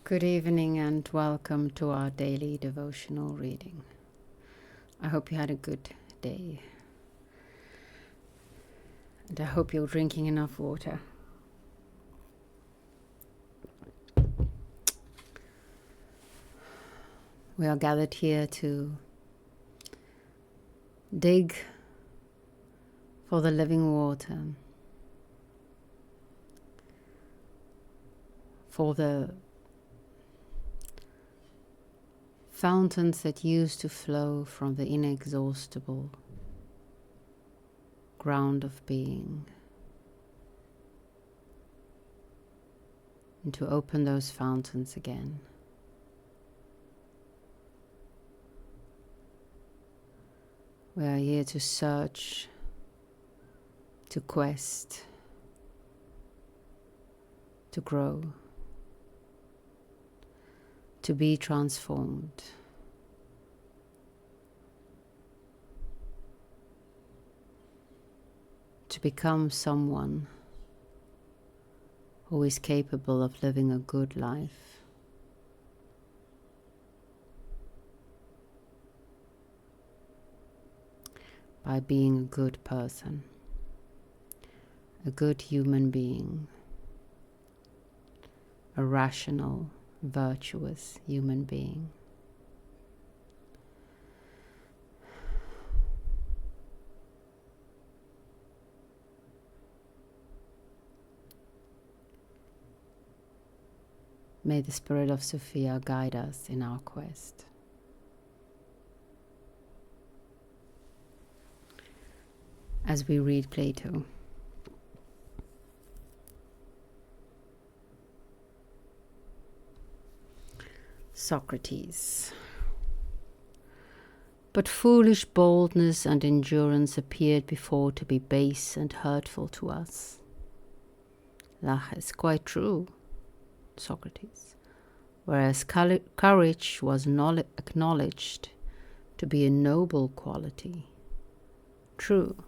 Good evening and welcome to our daily devotional reading. I hope you had a good day. And I hope you're drinking enough water. We are gathered here to dig for the living water, for the fountains that used to flow from the inexhaustible ground of being, and to open those fountains again. We are here to search, to quest, to grow, to be transformed. To become someone who is capable of living a good life. By being a good person, a good human being, a rational, virtuous human being. May the Spirit of Sophia guide us in our quest. As we read Plato. Socrates. But foolish boldness and endurance appeared before to be base and hurtful to us. Laches, quite true, Socrates. Whereas courage was acknowledged to be a noble quality. True.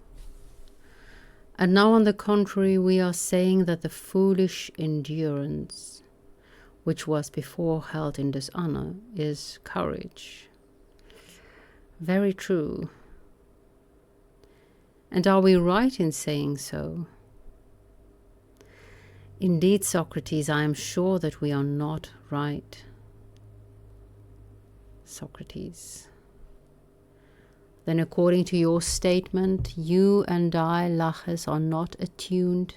And now, on the contrary, we are saying that the foolish endurance, which was before held in dishonor, is courage. Very true. And are we right in saying so? Indeed, Socrates, I am sure that we are not right. Socrates. Then according to your statement, you and I, Laches, are not attuned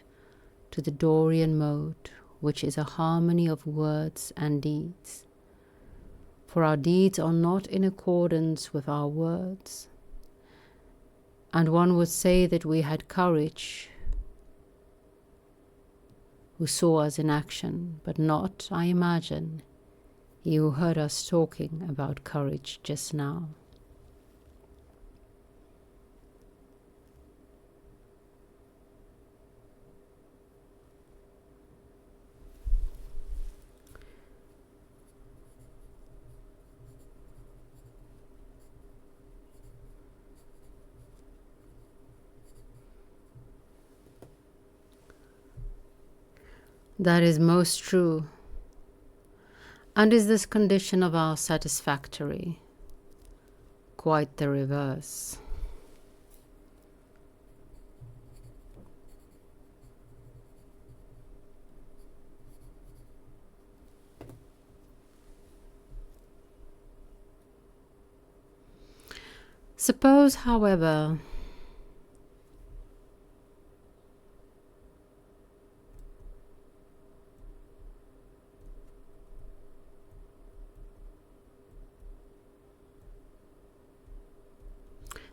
to the Dorian mode, which is a harmony of words and deeds. For our deeds are not in accordance with our words. And one would say that we had courage, who saw us in action, but not, I imagine, he who heard us talking about courage just now. That is most true. And is this condition of ours satisfactory? Quite the reverse. Suppose, however,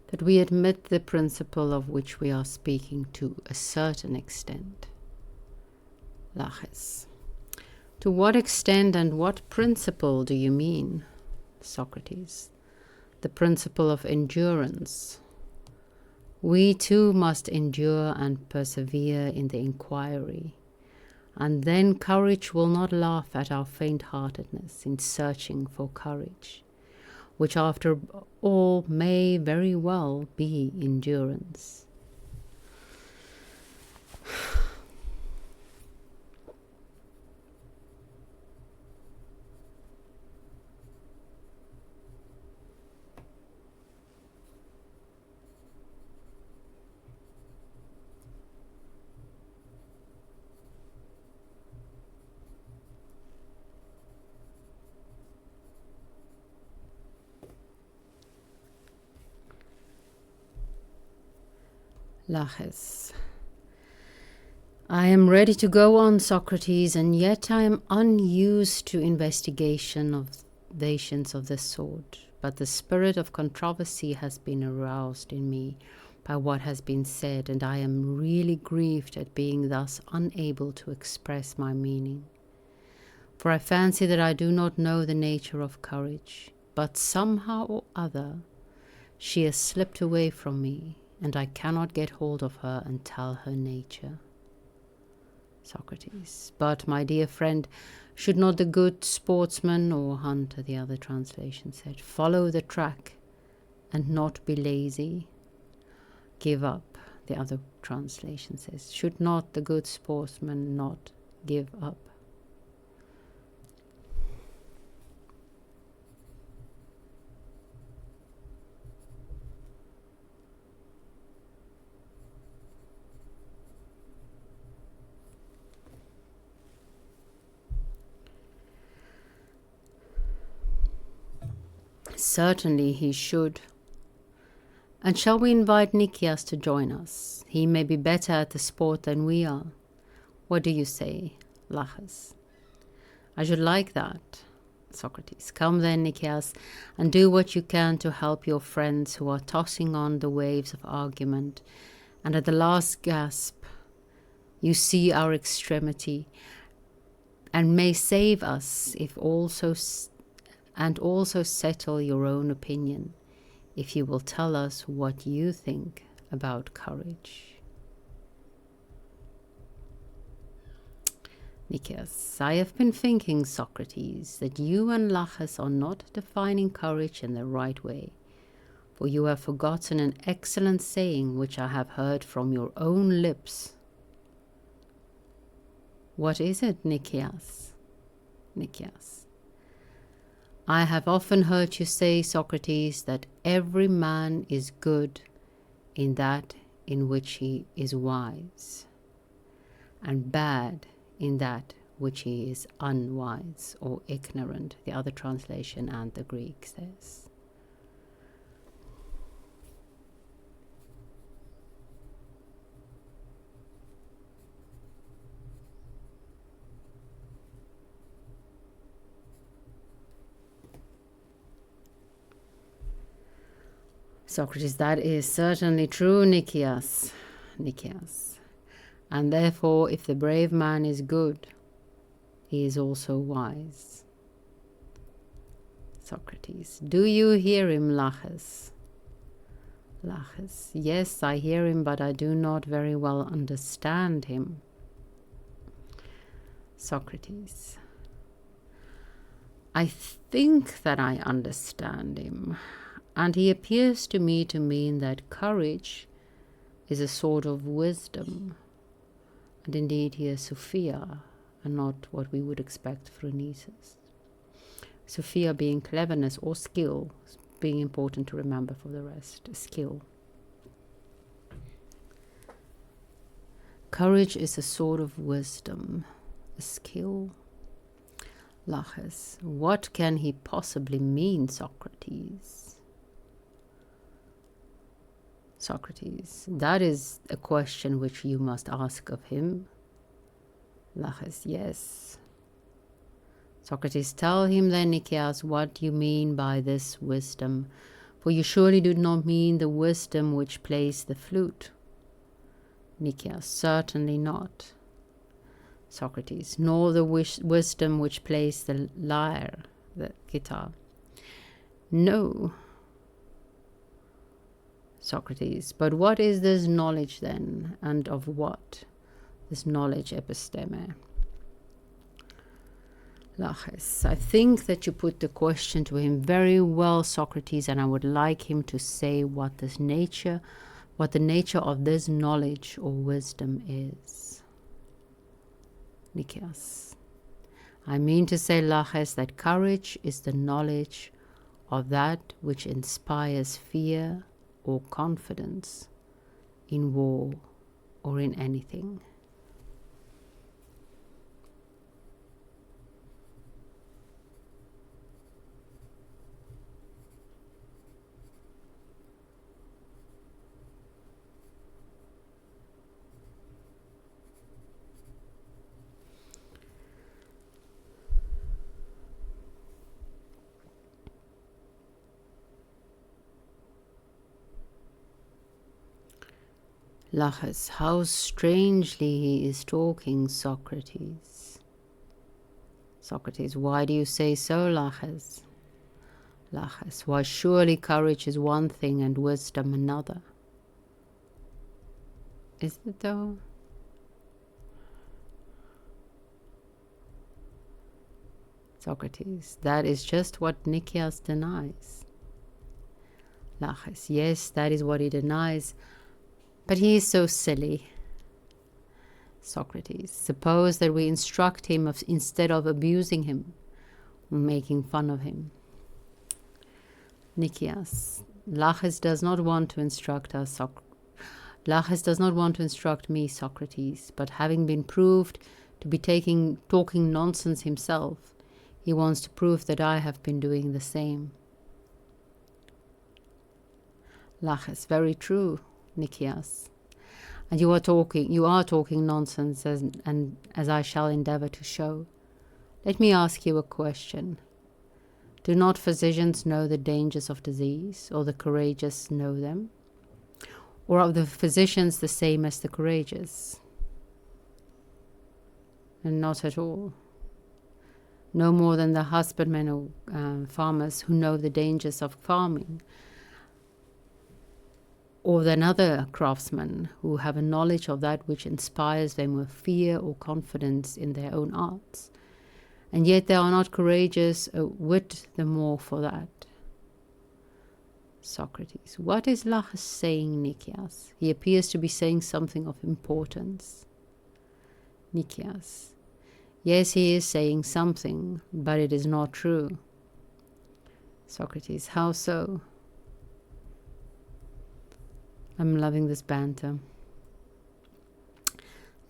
that we admit the principle of which we are speaking to a certain extent. Laches. To what extent and what principle do you mean, Socrates? The principle of endurance. We too must endure and persevere in the inquiry, and then courage will not laugh at our faint-heartedness in searching for courage, which after all may very well be endurance. Laches. I am ready to go on, Socrates, and yet I am unused to investigation of nations of this sort. But the spirit of controversy has been aroused in me by what has been said, and I am really grieved at being thus unable to express my meaning. For I fancy that I do not know the nature of courage, but somehow or other she has slipped away from me, and I cannot get hold of her and tell her nature. Socrates. But, my dear friend, should not the good sportsman or hunter, the other translation said, follow the track and not be lazy? Give up, the other translation says. Should not the good sportsman not give up? Certainly he should. And shall we invite Nicias to join us? He may be better at the sport than we are. What do you say, Laches? I should like that. Socrates. Come then, Nicias, and do what you can to help your friends who are tossing on the waves of argument, and at the last gasp you see our extremity, and may save us if also settle your own opinion, if you will tell us what you think about courage. Nicias, I have been thinking, Socrates, that you and Laches are not defining courage in the right way, for you have forgotten an excellent saying which I have heard from your own lips. What is it, Nicias? Nicias. I have often heard you say, Socrates, that every man is good in that in which he is wise, and bad in that which he is unwise or ignorant, the other translation and the Greek says. Socrates, that is certainly true, Nicias. And therefore, if the brave man is good, he is also wise. Socrates, do you hear him, Laches? Laches, yes, I hear him, but I do not very well understand him. Socrates, I think that I understand him, and he appears to me to mean that courage is a sort of wisdom, and indeed here Sophia, and not what we would expect Phronesis. Sophia being cleverness or skill, being important to remember for the rest, skill. Courage is a sort of wisdom, a skill. Laches, what can he possibly mean, Socrates? Socrates, that is a question which you must ask of him. Laches, yes. Socrates, tell him then, Nicias, what you mean by this wisdom, for you surely do not mean the wisdom which plays the flute. Nicias, certainly not. Socrates, nor the wisdom which plays the lyre, the guitar. No. Socrates, but what is this knowledge then, and of what? This knowledge, episteme. Laches, I think that you put the question to him very well, Socrates, and I would like him to say what the nature of this knowledge or wisdom is. Nicias, I mean to say, Laches, that courage is the knowledge of that which inspires fear or confidence in war or in anything. Laches, how strangely he is talking, Socrates. Socrates, why do you say so, Laches? Laches, why surely courage is one thing and wisdom another. Is it though? Socrates, that is just what Nicias denies. Laches, yes, that is what he denies, but he is so silly. Socrates, suppose that we instruct him instead of abusing him, making fun of him. Nicias, Laches does not want to instruct us, Laches does not want to instruct me, Socrates, but having been proved to be talking nonsense himself, he wants to prove that I have been doing the same. Laches, very true, Nicias. And you are talking nonsense, and as I shall endeavor to show. Let me ask you a question. Do not physicians know the dangers of disease, or the courageous know them? Or are the physicians the same as the courageous? And not at all. No more than the husbandmen or farmers who know the dangers of farming, or than other craftsmen who have a knowledge of that which inspires them with fear or confidence in their own arts. And yet they are not courageous a whit the more for that. Socrates, what is Laches saying, Nicias? He appears to be saying something of importance. Nicias, yes, he is saying something, but it is not true. Socrates, how so? I'm loving this banter.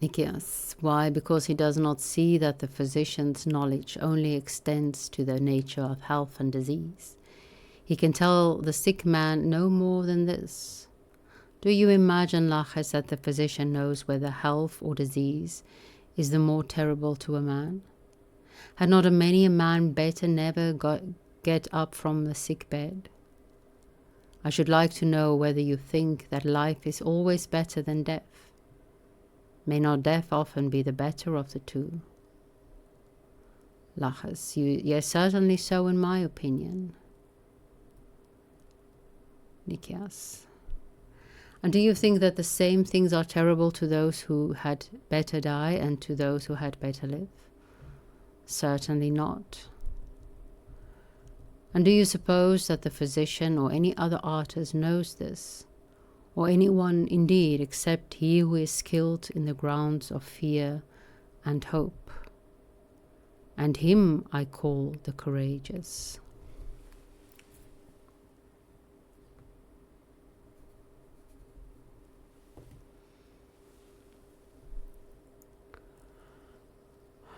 Nicias, why? Because he does not see that the physician's knowledge only extends to the nature of health and disease. He can tell the sick man no more than this. Do you imagine, Laches, that the physician knows whether health or disease is the more terrible to a man? Had not many a man better never get up from the sick bed? I should like to know whether you think that life is always better than death. May not death often be the better of the two? Laches, yes, certainly so in my opinion. Nicias, and do you think that the same things are terrible to those who had better die and to those who had better live? Certainly not. And do you suppose that the physician or any other artist knows this, or anyone indeed except he who is skilled in the grounds of fear and hope? And him I call the courageous.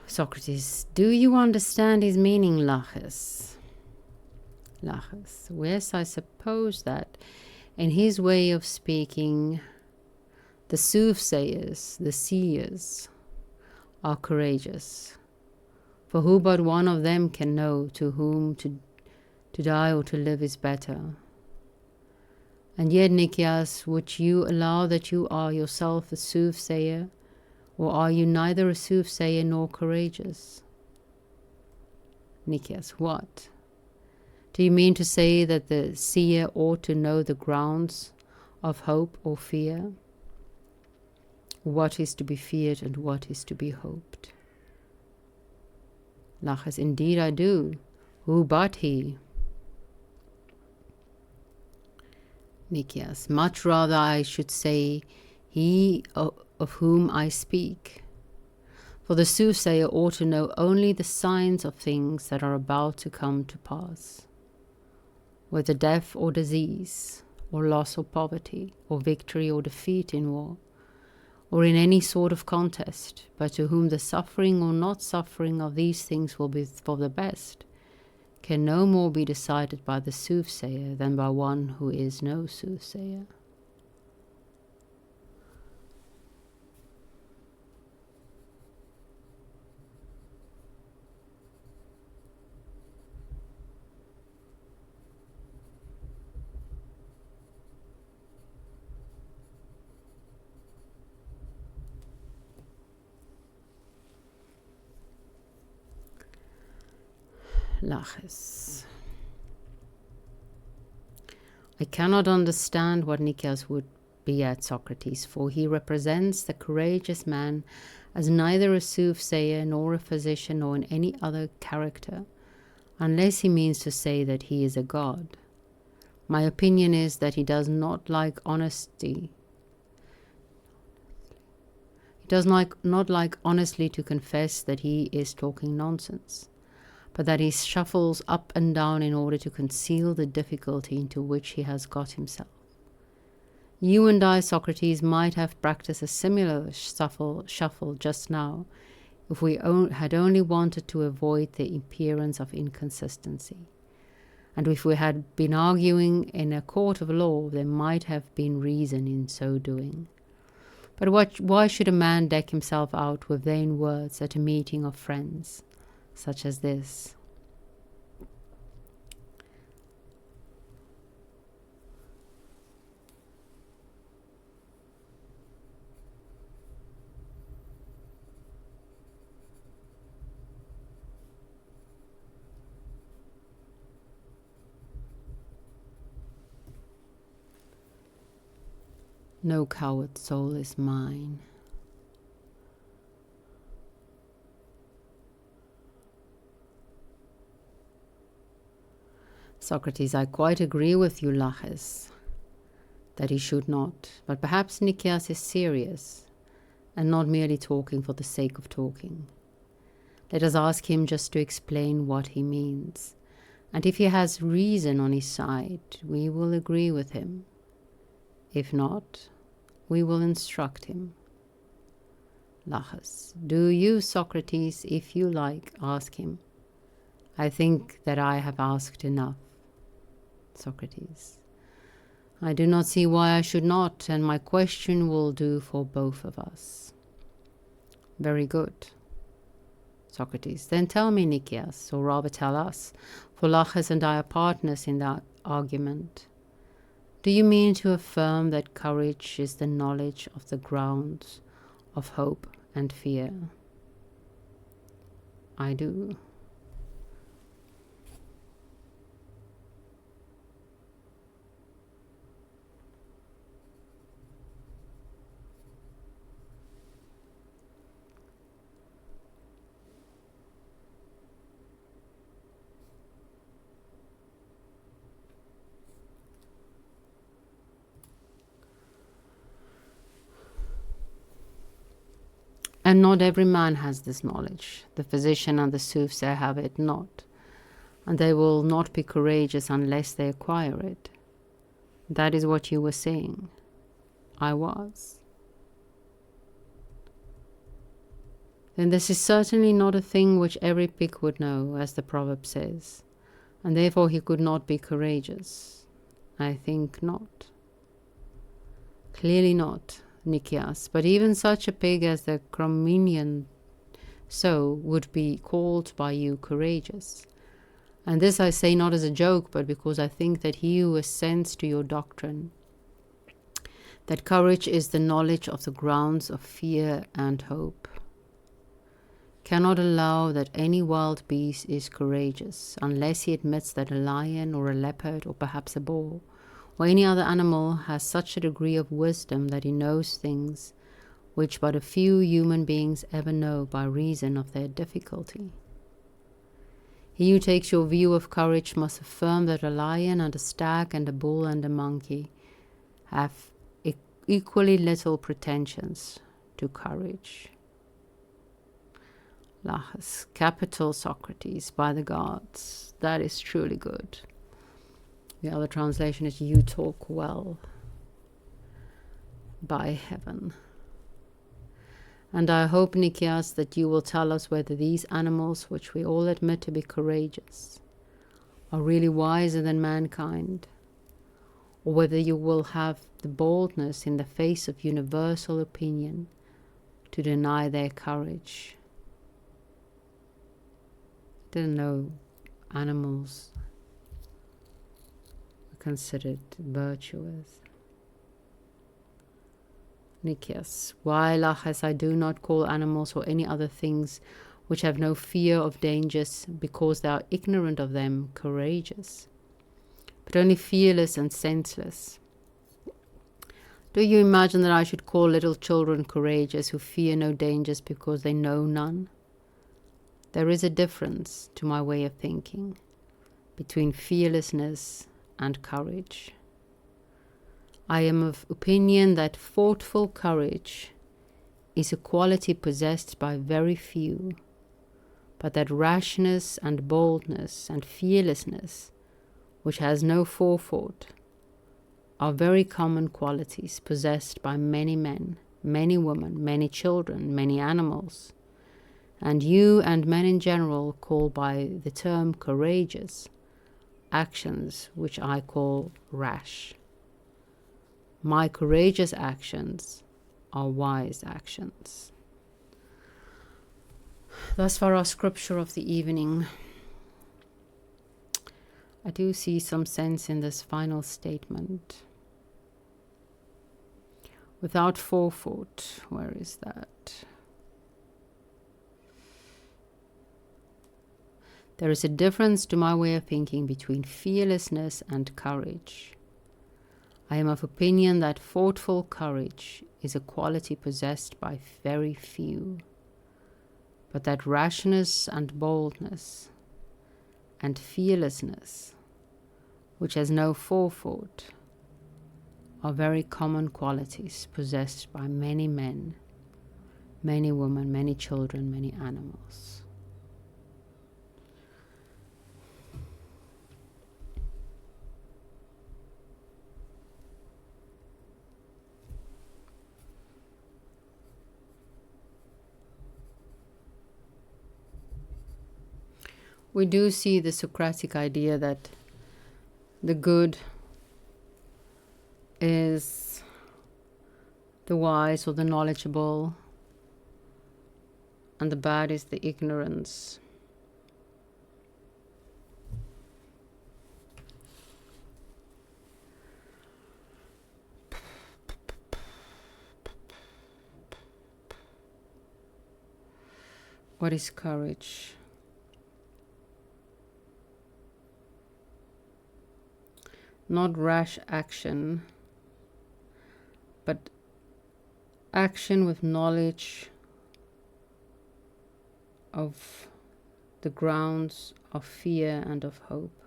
Socrates, do you understand his meaning, Laches? Laches, yes, I suppose that in his way of speaking, the soothsayers, the seers, are courageous. For who but one of them can know to whom to die or to live is better? And yet, Nicias, would you allow that you are yourself a soothsayer, or are you neither a soothsayer nor courageous? Nicias, what? Do you mean to say that the seer ought to know the grounds of hope or fear? What is to be feared and what is to be hoped? Laches, indeed I do. Who but he? Nicias, much rather I should say he of whom I speak. For the soothsayer ought to know only the signs of things that are about to come to pass, whether death or disease, or loss or poverty, or victory or defeat in war, or in any sort of contest, but to whom the suffering or not suffering of these things will be for the best, can no more be decided by the soothsayer than by one who is no soothsayer. Laches. I cannot understand what Nicias would be at Socrates, for he represents the courageous man as neither a soothsayer nor a physician nor in any other character, unless he means to say that he is a god. My opinion is that he does not like honesty. He does not like honestly to confess that he is talking nonsense, but that he shuffles up and down in order to conceal the difficulty into which he has got himself. You and I, Socrates, might have practiced a similar shuffle just now, if we had only wanted to avoid the appearance of inconsistency. And if we had been arguing in a court of law, there might have been reason in so doing. But why should a man deck himself out with vain words at a meeting of friends, such as this? No coward soul is mine. Socrates, I quite agree with you, Laches, that he should not. But perhaps Nicias is serious and not merely talking for the sake of talking. Let us ask him just to explain what he means. And if he has reason on his side, we will agree with him. If not, we will instruct him. Laches, do you, Socrates, if you like, ask him. I think that I have asked enough. Socrates, I do not see why I should not, and my question will do for both of us. Very good. Socrates, then tell me, Nicias, or rather tell us, for Laches and I are partners in that argument. Do you mean to affirm that courage is the knowledge of the grounds of hope and fear? I do. And not every man has this knowledge. The physician and the soothsayer have it not, and they will not be courageous unless they acquire it. That is what you were saying. I was. Then this is certainly not a thing which every pig would know, as the proverb says, and therefore he could not be courageous. I think not. Clearly not, Nicias, but even such a pig as the Crominian would be called by you courageous. And this I say not as a joke, but because I think that he who assents to your doctrine, that courage is the knowledge of the grounds of fear and hope, cannot allow that any wild beast is courageous, unless he admits that a lion or a leopard or perhaps a boar or any other animal has such a degree of wisdom that he knows things which but a few human beings ever know by reason of their difficulty. He who takes your view of courage must affirm that a lion and a stag and a bull and a monkey have equally little pretensions to courage. Laches, capital, Socrates, by the gods, that is truly good. The other translation is, you talk well, by heaven. And I hope, Nicias, that you will tell us whether these animals, which we all admit to be courageous, are really wiser than mankind, or whether you will have the boldness in the face of universal opinion to deny their courage. I didn't know animals considered virtuous. Nicias, why, Laches, I do not call animals or any other things which have no fear of dangers because they are ignorant of them, courageous, but only fearless and senseless. Do you imagine that I should call little children courageous who fear no dangers because they know none? There is a difference, to my way of thinking, between fearlessness and courage. I am of opinion that thoughtful courage is a quality possessed by very few, but that rashness and boldness and fearlessness, which has no forethought, are very common qualities possessed by many men, many women, many children, many animals, and you and men in general call by the term courageous actions which I call rash. My courageous actions are wise actions. Thus far our scripture of the evening. I do see some sense in this final statement. Without forethought, where is that? There is a difference, to my way of thinking, between fearlessness and courage. I am of opinion that thoughtful courage is a quality possessed by very few, but that rashness and boldness and fearlessness, which has no forethought, are very common qualities possessed by many men, many women, many children, many animals. We do see the Socratic idea that the good is the wise or the knowledgeable, and the bad is the ignorance. What is courage? Not rash action, but action with knowledge of the grounds of fear and of hope.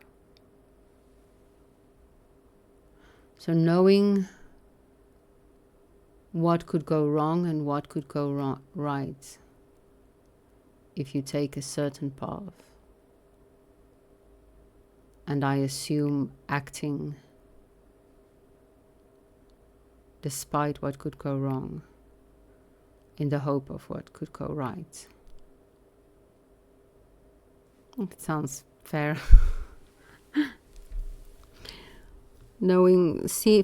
So knowing what could go wrong and what could go right if you take a certain path. And I assume acting despite what could go wrong in the hope of what could go right. It sounds fair.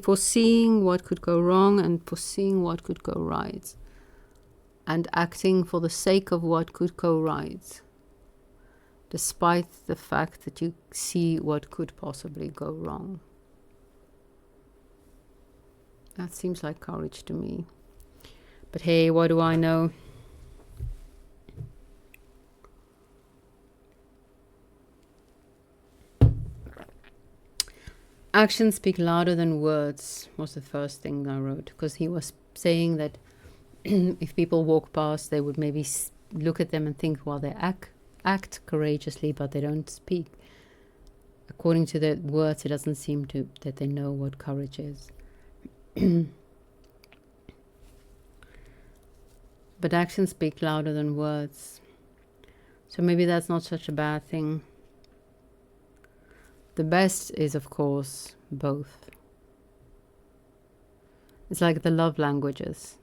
Foreseeing what could go wrong and foreseeing what could go right, and acting for the sake of what could go right, despite the fact that you see what could possibly go wrong. That seems like courage to me. But hey, what do I know? Actions speak louder than words was the first thing I wrote, because he was saying that if people walk past, they would maybe look at them and think, well, they act courageously, but they don't speak. According to the words, it doesn't seem that they know what courage is. But actions speak louder than words. So maybe that's not such a bad thing. The best is, of course, both. It's like the love languages.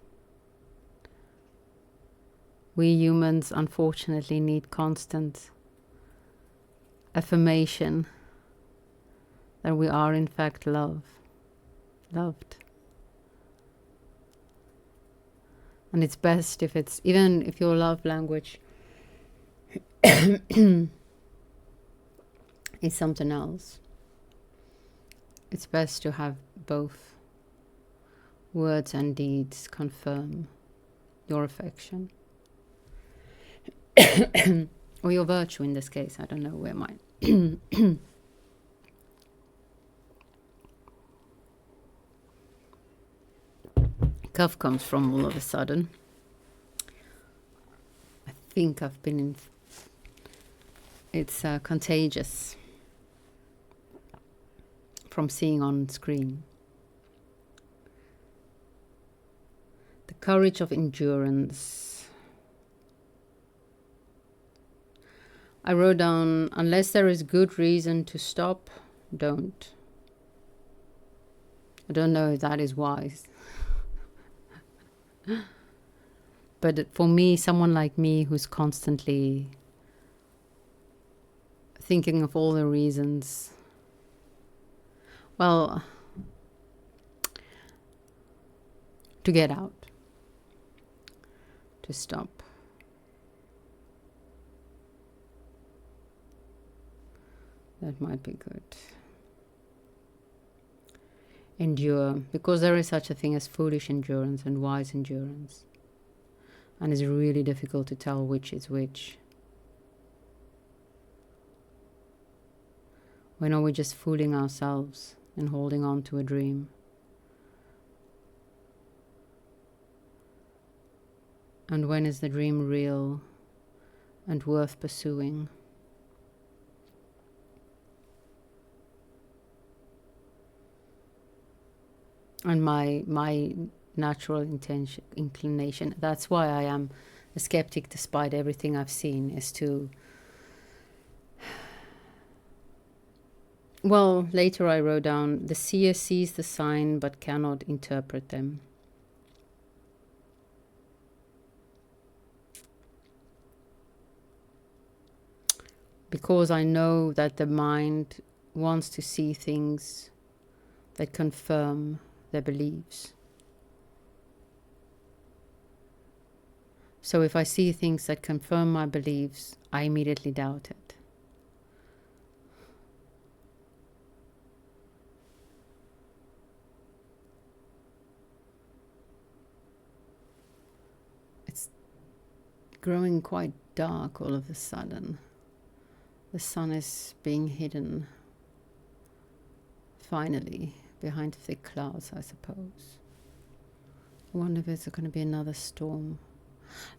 We humans, unfortunately, need constant affirmation that we are, in fact, loved. And it's best if it's, even if your love language is something else, it's best to have both words and deeds confirm your affection. or your virtue in this case. I don't know where mine. Cough comes from all of a sudden. I think I've been in. It's contagious from seeing on screen. The courage of endurance. I wrote down, unless there is good reason to stop, don't. I don't know if that is wise. But for me, someone like me who's constantly thinking of all the reasons, well, to get out, to stop. That might be good. Endure, because there is such a thing as foolish endurance and wise endurance. And it's really difficult to tell which is which. When are we just fooling ourselves and holding on to a dream? And when is the dream real and worth pursuing? And my natural inclination, that's why I am a skeptic despite everything I've seen, is to, well, later I wrote down, the seer sees the sign but cannot interpret them. Because I know that the mind wants to see things that confirm their beliefs. So if I see things that confirm my beliefs, I immediately doubt it. It's growing quite dark all of a sudden. The sun is being hidden, finally, behind thick clouds, I suppose. I wonder if there's going to be another storm.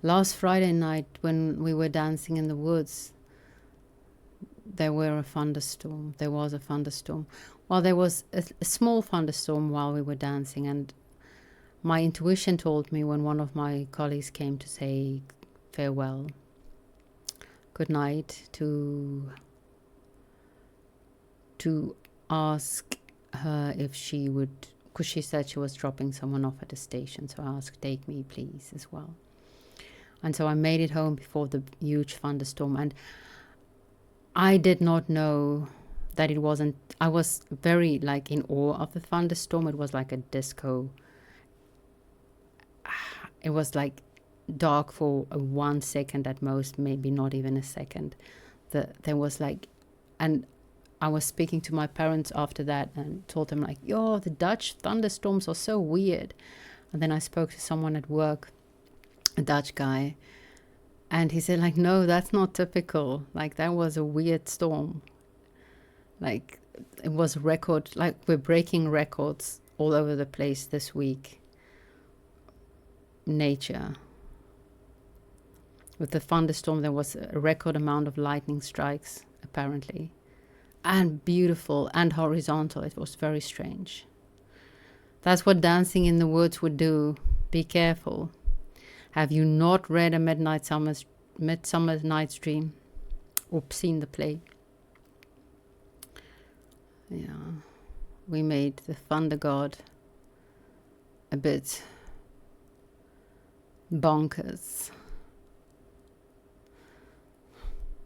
Last Friday night, when we were dancing in the woods, there was a thunderstorm. Well, there was a small thunderstorm while we were dancing, and my intuition told me when one of my colleagues came to say farewell, good night, to ask her if she would, because she said she was dropping someone off at the station, so I asked, take me please as well. And so I made it home before the huge thunderstorm, and I did not know that it wasn't, I was very in awe of the thunderstorm. It was like a disco. It was dark for 1 second at most, maybe not even a second. There was and I was speaking to my parents after that and told them yo, the Dutch thunderstorms are so weird. And then I spoke to someone at work, a Dutch guy, and he said no, that's not typical. That was a weird storm. It was record, we're breaking records all over the place this week. Nature. With the thunderstorm, there was a record amount of lightning strikes, apparently. And beautiful and horizontal. It was very strange. That's what dancing in the woods would do. Be careful. Have you not read A Midsummer Night's Dream? Or seen the play? Yeah. We made the thunder god a bit bonkers.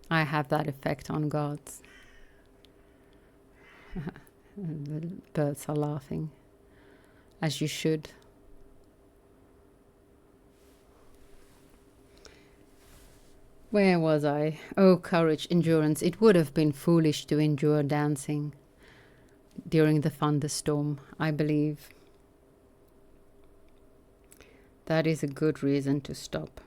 I have that effect on gods. The birds are laughing, as you should. Where was I? Oh, courage, endurance. It would have been foolish to endure dancing during the thunderstorm, I believe. That is a good reason to stop.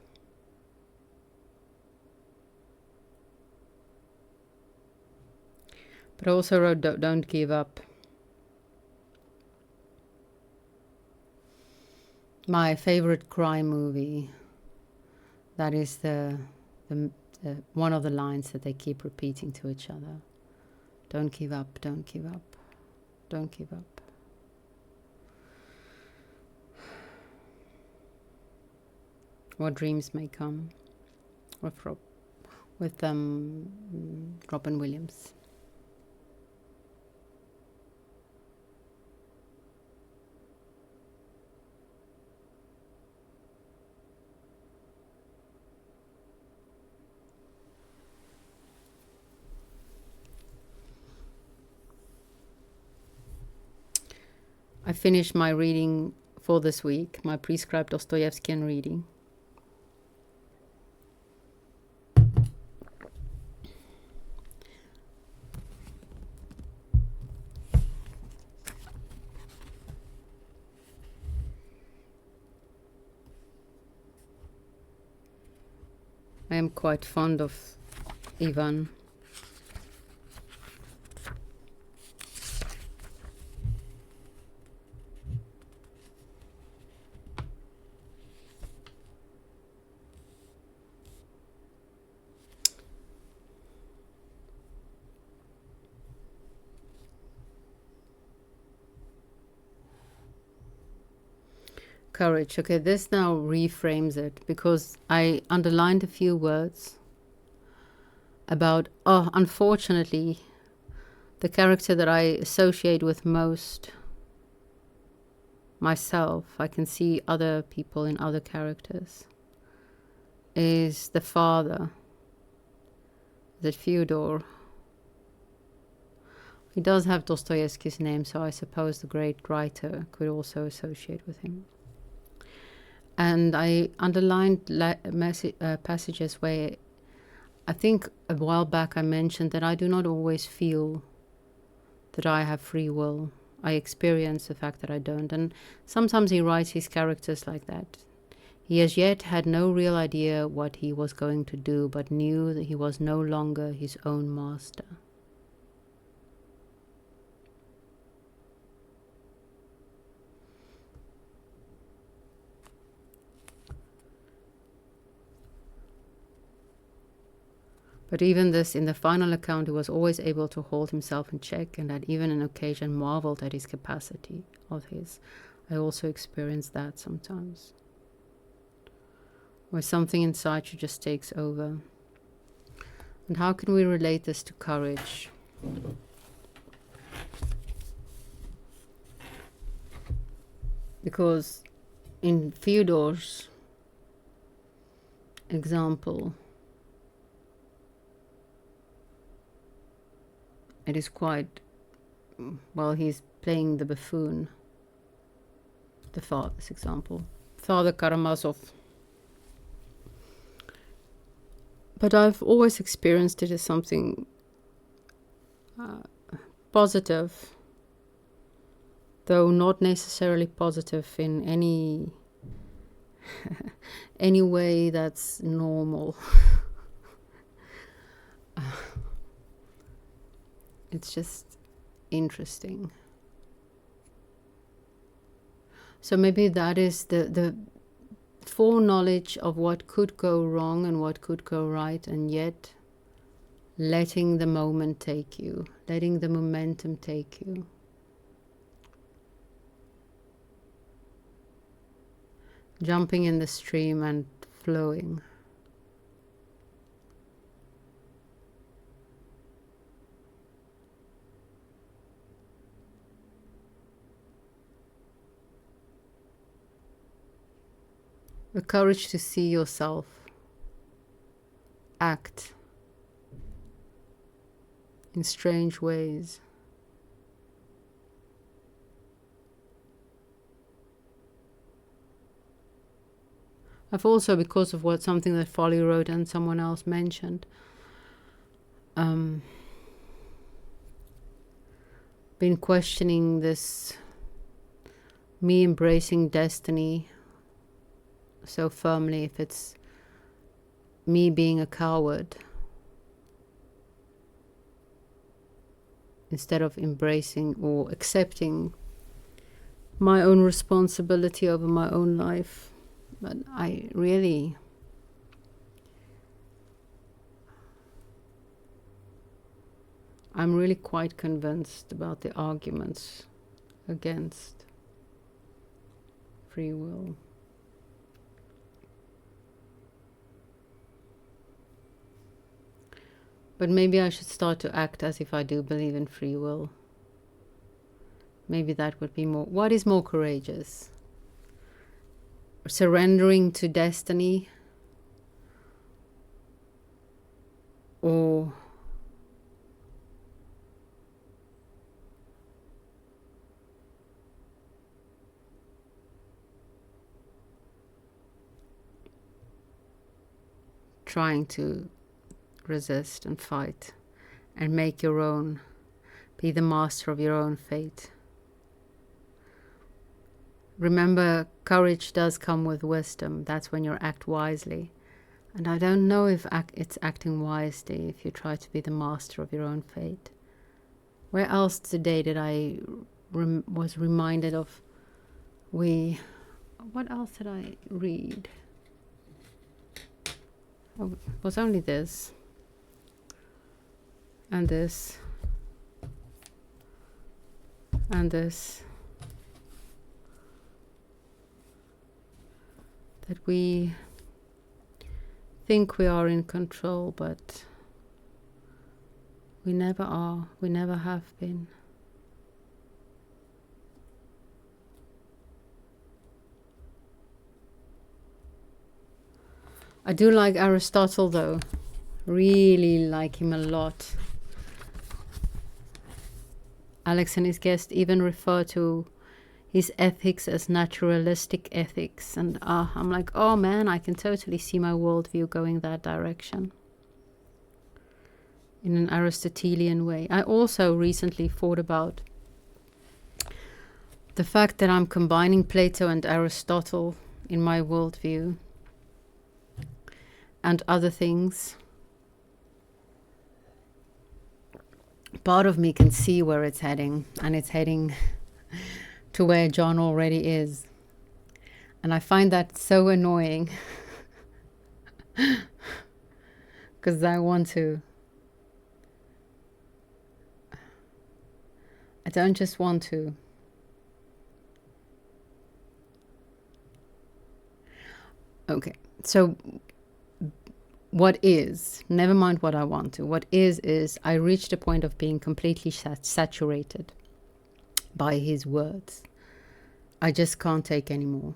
But I also wrote Don't Give Up. My favorite crime movie. That is the one of the lines that they keep repeating to each other. Don't give up, don't give up, don't give up. What dreams may come. With Robin Williams. I finished my reading for this week, my prescribed Dostoevskian reading. I am quite fond of Ivan. Courage. Okay, this now reframes it, because I underlined a few words about, unfortunately, the character that I associate with most myself, I can see other people in other characters, is the father, the Fyodor. He does have Dostoevsky's name, so I suppose the great writer could also associate with him. And I underlined passages where I think a while back I mentioned that I do not always feel that I have free will. I experience the fact that I don't. And sometimes he writes his characters like that. He as yet had no real idea what he was going to do, but knew that he was no longer his own master. But even this, in the final account, he was always able to hold himself in check, and had even on occasion marveled at his capacity of his. I also experienced that sometimes, where something inside you just takes over. And how can we relate this to courage? Because in Fyodor's example, it is quite, well, he's playing the buffoon, the father's example, Father Karamazov. But I've always experienced it as something positive, though not necessarily positive in any any way that's normal. It's just interesting. So maybe that is the foreknowledge of what could go wrong and what could go right, and yet letting the moment take you, letting the momentum take you. Jumping in the stream and flowing. The courage to see yourself act in strange ways. I've also, because of something that Folly wrote and someone else mentioned, been questioning this, me embracing destiny so firmly, if it's me being a coward. instead of embracing or accepting my own responsibility over my own life. But I'm really quite convinced about the arguments against free will. But maybe I should start to act as if I do believe in free will. Maybe that would be more. What is more courageous? Surrendering to destiny, or trying to resist and fight and make your own, be the master of your own fate. Remember, courage does come with wisdom. That's when you act wisely. And I don't know if it's acting wisely if you try to be the master of your own fate. Where else today did I was reminded of what else did I read? Oh, it was only this and this and this, that we think we are in control, but we never are. We never have been. I do like Aristotle though. Really like him a lot. Alex and his guest even refer to his ethics as naturalistic ethics. And I'm like, oh man, I can totally see my worldview going that direction. In an Aristotelian way. I also recently thought about the fact that I'm combining Plato and Aristotle in my worldview and other things. Part of me can see where it's heading, and it's heading to where John already is. And I find that so annoying because I don't just want to okay, so what is, never mind what I want to, what is I reached a point of being completely saturated by his words. I just can't take anymore.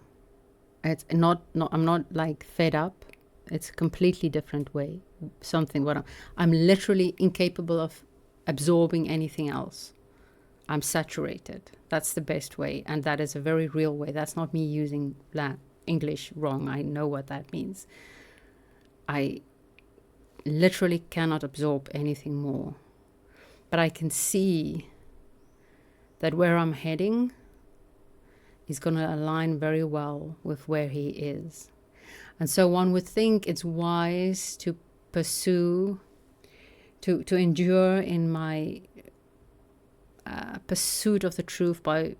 It's not I'm not like fed up. It's a completely different way. Something what I'm literally incapable of absorbing anything else. I'm saturated. That's the best way, and that is a very real way. That's not me using English wrong. I know what that means. I literally cannot absorb anything more. But I can see that where I'm heading is going to align very well with where he is. And so one would think it's wise to pursue, to endure in my pursuit of the truth by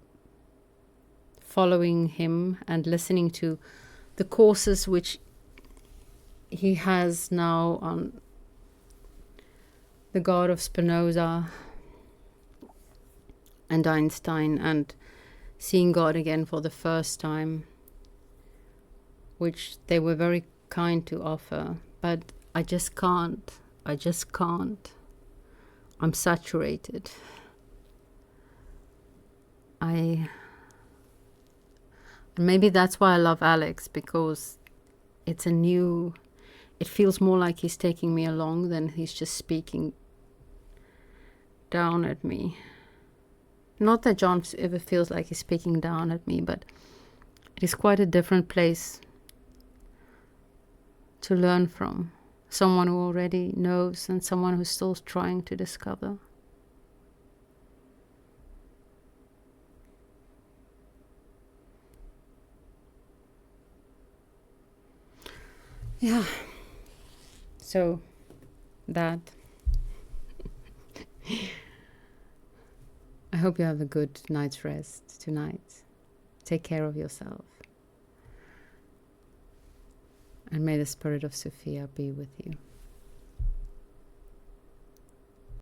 following him and listening to the courses which he has now on the God of Spinoza and Einstein, and seeing God again for the first time, which they were very kind to offer. But I just can't. I'm saturated. And maybe that's why I love Alex, because it's it feels more like he's taking me along than he's just speaking down at me. Not that John ever feels like he's speaking down at me, but it is quite a different place to learn from. Someone who already knows and someone who's still trying to discover. Yeah. So that hope you have a good night's rest tonight. Take care of yourself. And may the spirit of Sophia be with you.